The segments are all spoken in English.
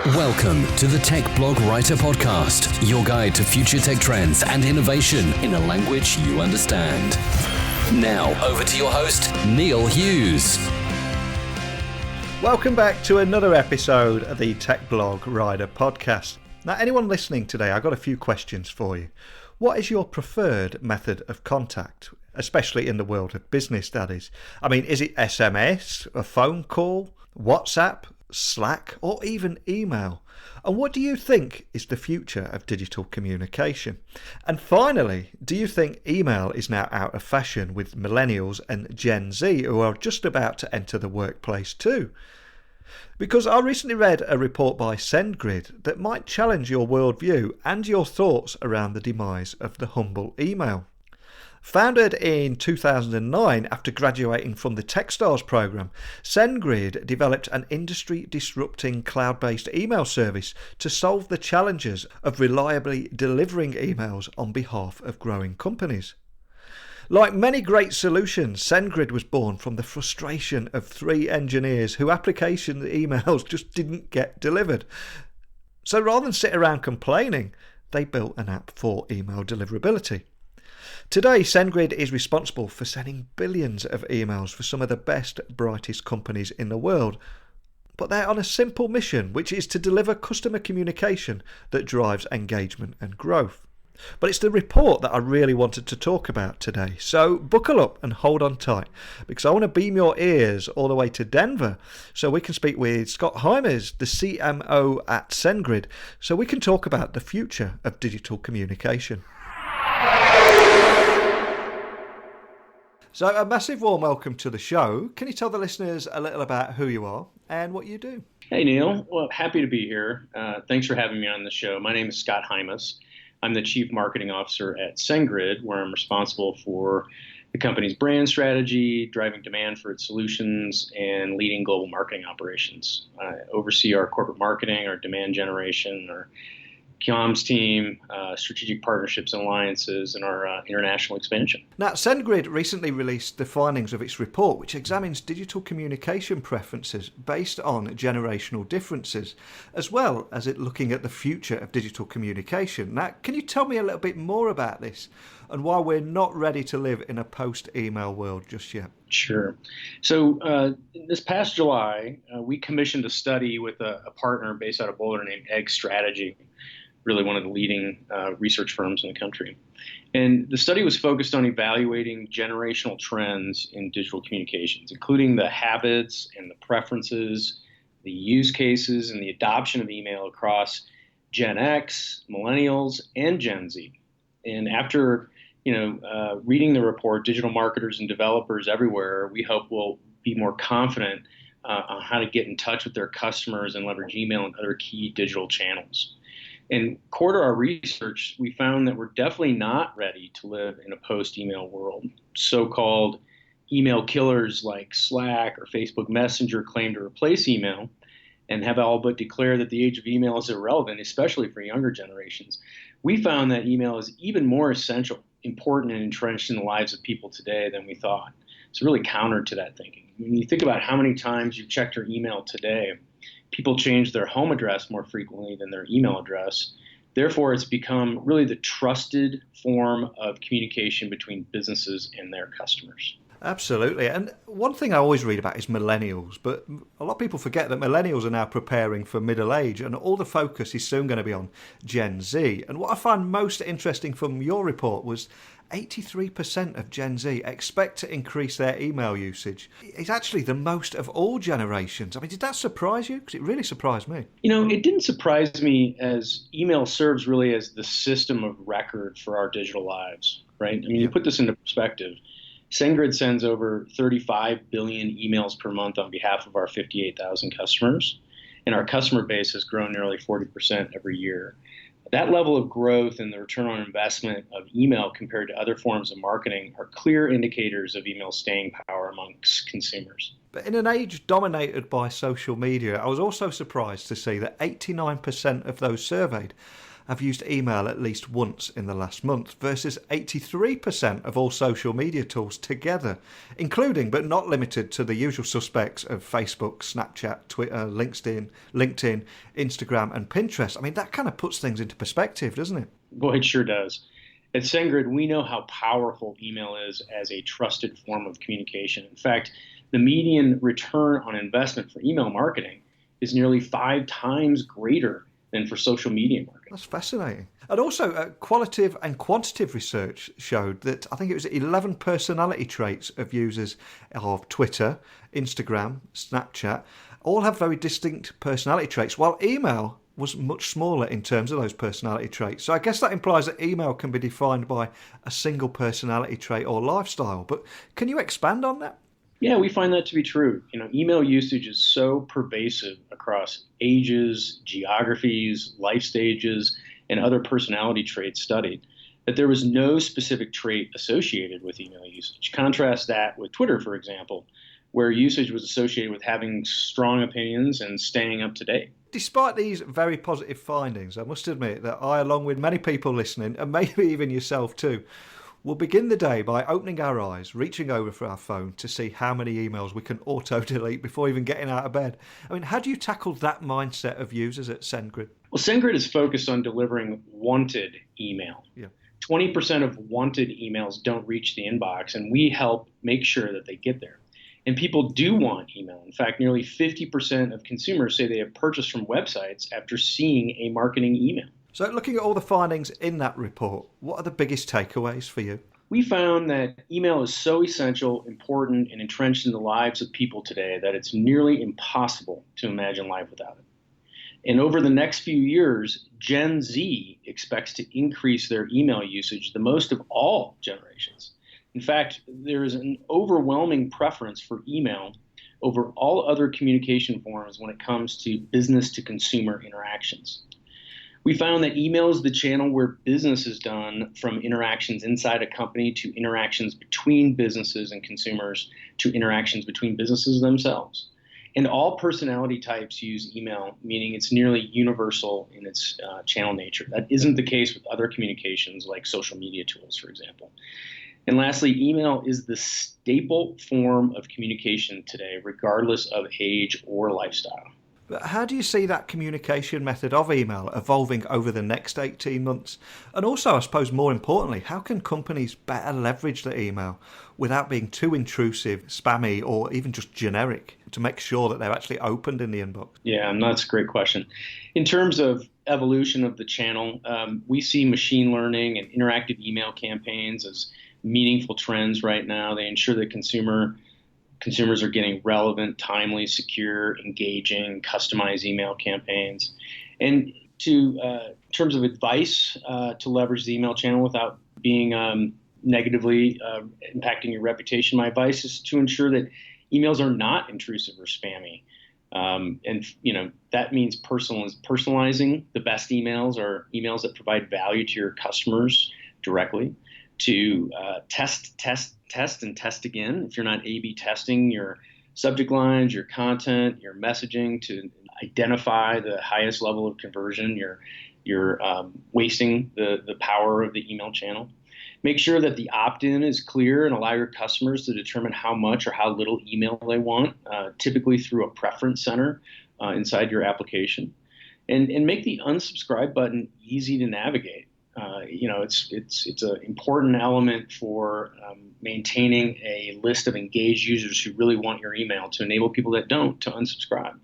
Welcome to the Tech Blog Writer Podcast, your guide to future tech trends and innovation in a language you understand. Now, over to your host, Neil Hughes. Welcome back to another episode of the Tech Blog Writer Podcast. Now, anyone listening today, I've got a few questions for you. What is your preferred method of contact, especially in the world of business, that is? I mean, is it SMS, a phone call, WhatsApp, Slack, or even email? And what do you think is the future of digital communication? And finally, do you think email is now out of fashion with millennials and Gen Z who are just about to enter the workplace too? Because I recently read a report by SendGrid that might challenge your worldview and your thoughts around the demise of the humble email. Founded in 2009 after graduating from the Techstars program, SendGrid developed an industry-disrupting cloud-based email service to solve the challenges of reliably delivering emails on behalf of growing companies. Like many great solutions, SendGrid was born from the frustration of 3 engineers whose application emails just didn't get delivered. So rather than sit around complaining, they built an app for email deliverability. Today, SendGrid is responsible for sending billions of emails for some of the best, brightest companies in the world. But they're on a simple mission, which is to deliver customer communication that drives engagement and growth. But it's the report that I really wanted to talk about today. So buckle up and hold on tight, because I want to beam your ears all the way to Denver so we can speak with Scott Heimes, the CMO at SendGrid, so we can talk about the future of digital communication. So a massive warm welcome to the show. Can you tell the listeners a little about who you are and what you do? Hey, Neil. Well, happy to be here. Thanks for having me on the show. My name is Scott Heimes. I'm the Chief Marketing Officer at SendGrid, where I'm responsible for the company's brand strategy, driving demand for its solutions, and leading global marketing operations. I oversee our corporate marketing, our demand generation, our comms team, strategic partnerships and alliances, and our international expansion. Now, SendGrid recently released the findings of its report, which examines digital communication preferences based on generational differences, as well as it looking at the future of digital communication. Now, can you tell me a little bit more about this and why we're not ready to live in a post-email world just yet? Sure. So this past July, we commissioned a study with a partner based out of Boulder named Egg Strategy, really one of the leading research firms in the country. And the study was focused on evaluating generational trends in digital communications, including the habits and the preferences, the use cases, and the adoption of email across Gen X, millennials, and Gen Z. And after reading the report, digital marketers and developers everywhere, we hope will be more confident on how to get in touch with their customers and leverage email and other key digital channels. And core to our research, we found that we're definitely not ready to live in a post-email world. So-called email killers like Slack or Facebook Messenger claim to replace email and have all but declared that the age of email is irrelevant, especially for younger generations. We found that email is even more essential, important, and entrenched in the lives of people today than we thought. It's really counter to that thinking. When you think about how many times you've checked your email today, people change their home address more frequently than their email address. Therefore, it's become really the trusted form of communication between businesses and their customers. Absolutely. And one thing I always read about is millennials, but a lot of people forget that millennials are now preparing for middle age and all the focus is soon going to be on Gen Z. And what I found most interesting from your report was 83% of Gen Z expect to increase their email usage. It's actually the most of all generations. I mean, did that surprise you? Because it really surprised me. It didn't surprise me, as email serves really as the system of record for our digital lives, right? I mean, You put this into perspective. SendGrid sends over 35 billion emails per month on behalf of our 58,000 customers, and our customer base has grown nearly 40% every year. That level of growth and the return on investment of email compared to other forms of marketing are clear indicators of email staying power amongst consumers. But in an age dominated by social media, I was also surprised to see that 89% of those surveyed have used email at least once in the last month versus 83% of all social media tools together, including but not limited to the usual suspects of Facebook, Snapchat, Twitter, LinkedIn, Instagram and Pinterest. I mean, that kind of puts things into perspective, doesn't it? Boy, it sure does. At SendGrid, we know how powerful email is as a trusted form of communication. In fact, the median return on investment for email marketing is nearly 5 times greater than for social media marketing. That's fascinating. And also, qualitative and quantitative research showed that I think it was 11 personality traits of users of Twitter, Instagram, Snapchat, all have very distinct personality traits, while email was much smaller in terms of those personality traits. So I guess that implies that email can be defined by a single personality trait or lifestyle. But can you expand on that? Yeah, we find that to be true. Email usage is so pervasive across ages, geographies, life stages, and other personality traits studied that there was no specific trait associated with email usage. Contrast that with Twitter, for example, where usage was associated with having strong opinions and staying up to date. Despite these very positive findings, I must admit that I, along with many people listening, and maybe even yourself too, will begin the day by opening our eyes, reaching over for our phone to see how many emails we can auto-delete before even getting out of bed. I mean, how do you tackle that mindset of users at SendGrid? Well, SendGrid is focused on delivering wanted email. Yeah. 20% of wanted emails don't reach the inbox, and we help make sure that they get there. And people do want email. In fact, nearly 50% of consumers say they have purchased from websites after seeing a marketing email. So looking at all the findings in that report, what are the biggest takeaways for you? We found that email is so essential, important, and entrenched in the lives of people today that it's nearly impossible to imagine life without it. And over the next few years, Gen Z expects to increase their email usage the most of all generations. In fact, there is an overwhelming preference for email over all other communication forms when it comes to business-to-consumer interactions. We found that email is the channel where business is done, from interactions inside a company to interactions between businesses and consumers to interactions between businesses themselves. And all personality types use email, meaning it's nearly universal in its channel nature. That isn't the case with other communications like social media tools, for example. And lastly, email is the staple form of communication today, regardless of age or lifestyle. But how do you see that communication method of email evolving over the next 18 months? And also, I suppose more importantly, how can companies better leverage the email without being too intrusive, spammy, or even just generic to make sure that they're actually opened in the inbox? Yeah, that's a great question. In terms of evolution of the channel, we see machine learning and interactive email campaigns as meaningful trends right now. They ensure that consumers are getting relevant, timely, secure, engaging, customized email campaigns. And in terms of advice to leverage the email channel without being negatively impacting your reputation, my advice is to ensure that emails are not intrusive or spammy. And that means personalizing the best emails are emails that provide value to your customers directly. To test and test again. If you're not A/B testing your subject lines, your content, your messaging to identify the highest level of conversion, you're wasting the power of the email channel. Make sure that the opt-in is clear and allow your customers to determine how much or how little email they want, typically through a preference center inside your application. And make the unsubscribe button easy to navigate. It's an important element for maintaining a list of engaged users who really want your email, to enable people that don't to unsubscribe.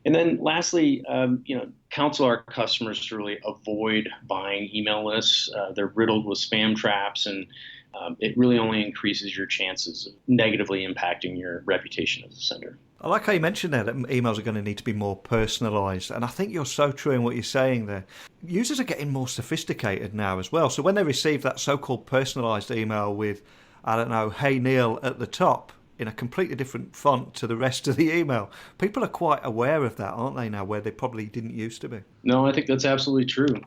And then lastly, counsel our customers to really avoid buying email lists. They're riddled with spam traps, and it really only increases your chances of negatively impacting your reputation as a sender. I like how you mentioned there that emails are going to need to be more personalised. And I think you're so true in what you're saying there. Users are getting more sophisticated now as well. So when they receive that so-called personalised email with, I don't know, "Hey Neil" at the top in a completely different font to the rest of the email, people are quite aware of that, aren't they now, where they probably didn't used to be? No, I think that's absolutely true.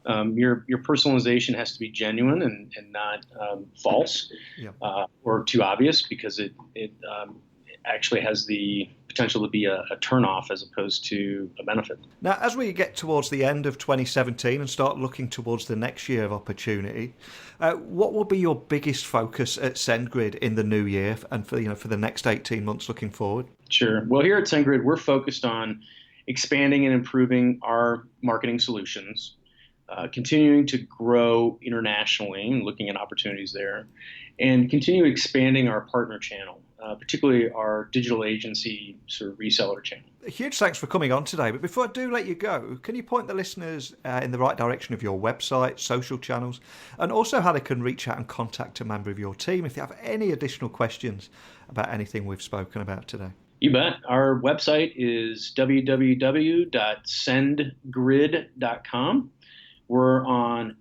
Your personalization has to be genuine and not false, Yeah. or too obvious, because it actually has the potential to be a turnoff as opposed to a benefit. Now, as we get towards the end of 2017 and start looking towards the next year of opportunity, what will be your biggest focus at SendGrid in the new year and for the next 18 months looking forward? Sure. Well, here at SendGrid, we're focused on expanding and improving our marketing solutions, continuing to grow internationally and looking at opportunities there, and continue expanding our partner channel, particularly our digital agency sort of reseller channel. A huge thanks for coming on today. But before I do let you go, can you point the listeners in the right direction of your website, social channels, and also how they can reach out and contact a member of your team if they have any additional questions about anything we've spoken about today? You bet. Our website is www.sendgrid.com. We're on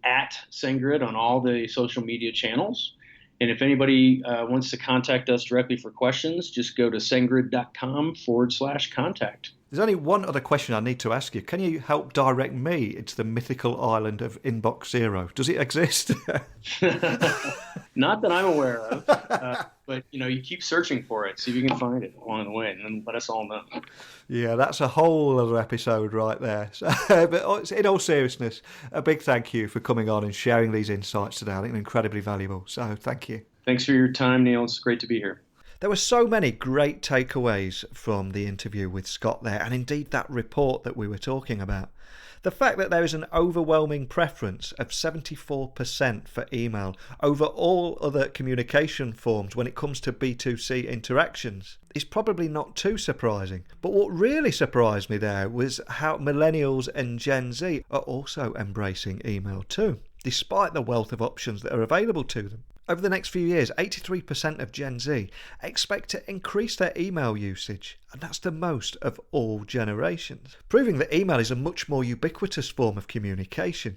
@SendGrid on all the social media channels. And if anybody wants to contact us directly for questions, just go to sendgrid.com/contact. There's only one other question I need to ask you. Can you help direct me into the mythical island of Inbox Zero? Does it exist? Not that I'm aware of, but you keep searching for it, see if you can find it along the way, and then let us all know. Yeah, that's a whole other episode right there. But in all seriousness, a big thank you for coming on and sharing these insights today. I think they're incredibly valuable. So thank you. Thanks for your time, Neil. It's great to be here. There were so many great takeaways from the interview with Scott there, and indeed that report that we were talking about. The fact that there is an overwhelming preference of 74% for email over all other communication forms when it comes to B2C interactions is probably not too surprising. But what really surprised me there was how millennials and Gen Z are also embracing email too, despite the wealth of options that are available to them. Over the next few years, 83% of Gen Z expect to increase their email usage, and that's the most of all generations, proving that email is a much more ubiquitous form of communication.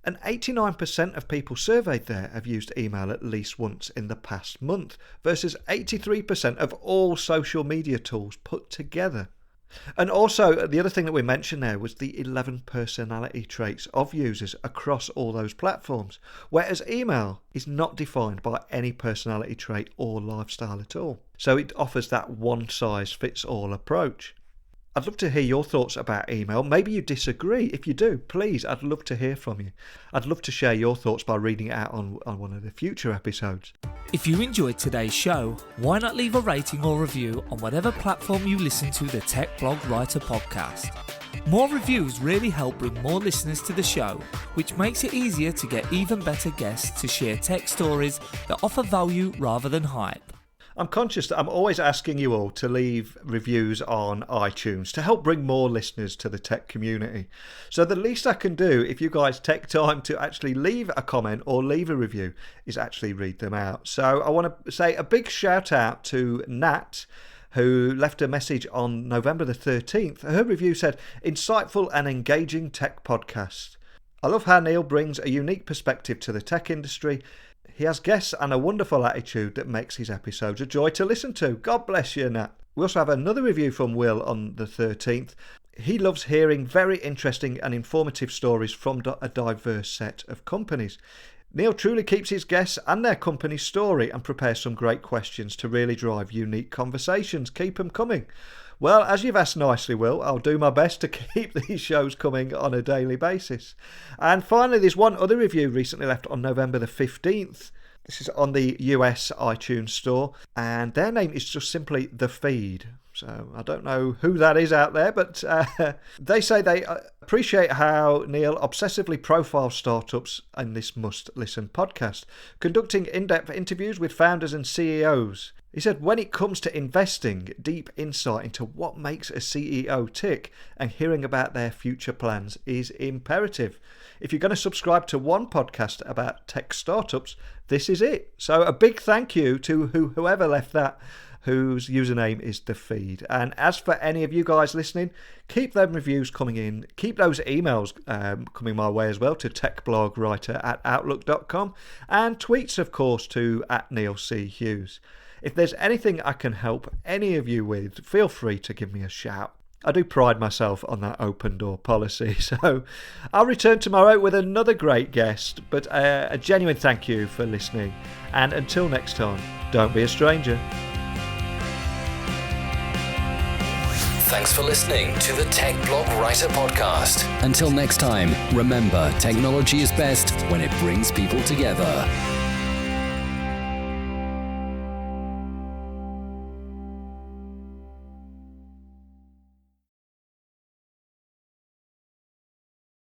And 89% of people surveyed there have used email at least once in the past month, versus 83% of all social media tools put together. And also, the other thing that we mentioned there was the 11 personality traits of users across all those platforms, whereas email is not defined by any personality trait or lifestyle at all. So it offers that one-size-fits-all approach. I'd love to hear your thoughts about email. Maybe you disagree. If you do, please, I'd love to hear from you. I'd love to share your thoughts by reading it out on one of the future episodes. If you enjoyed today's show, why not leave a rating or review on whatever platform you listen to the Tech Blog Writer podcast. More reviews really help bring more listeners to the show, which makes it easier to get even better guests to share tech stories that offer value rather than hype. I'm conscious that I'm always asking you all to leave reviews on iTunes to help bring more listeners to the tech community. So the least I can do, if you guys take time to actually leave a comment or leave a review, is actually read them out. So I want to say a big shout out to Nat, who left a message on November the 13th. Her review said, "Insightful and engaging tech podcast. I love how Neil brings a unique perspective to the tech industry. He has guests and a wonderful attitude that makes his episodes a joy to listen to. God bless you, Nat." We also have another review from Will on the 13th. He loves hearing very interesting and informative stories from a diverse set of companies. Neil truly keeps his guests and their company's story and prepares some great questions to really drive unique conversations. Keep them coming. Well, as you've asked nicely, Will, I'll do my best to keep these shows coming on a daily basis. And finally, there's one other review recently left on November the 15th. This is on the US iTunes store, and their name is just simply The Feed. So I don't know who that is out there, but they say they appreciate how Neil obsessively profiles startups in this must-listen podcast, conducting in-depth interviews with founders and CEOs. He said, when it comes to investing, deep insight into what makes a CEO tick and hearing about their future plans is imperative. If you're going to subscribe to one podcast about tech startups, this is it. So a big thank you to whoever left that, whose username is The Feed. And as for any of you guys listening, keep them reviews coming in. Keep those emails coming my way as well to techblogwriter@outlook.com, and tweets, of course, to @NeilC.Hughes. If there's anything I can help any of you with, feel free to give me a shout. I do pride myself on that open door policy. So I'll return tomorrow with another great guest, but a genuine thank you for listening. And until next time, don't be a stranger. Thanks for listening to the Tech Blog Writer Podcast. Until next time, remember, technology is best when it brings people together.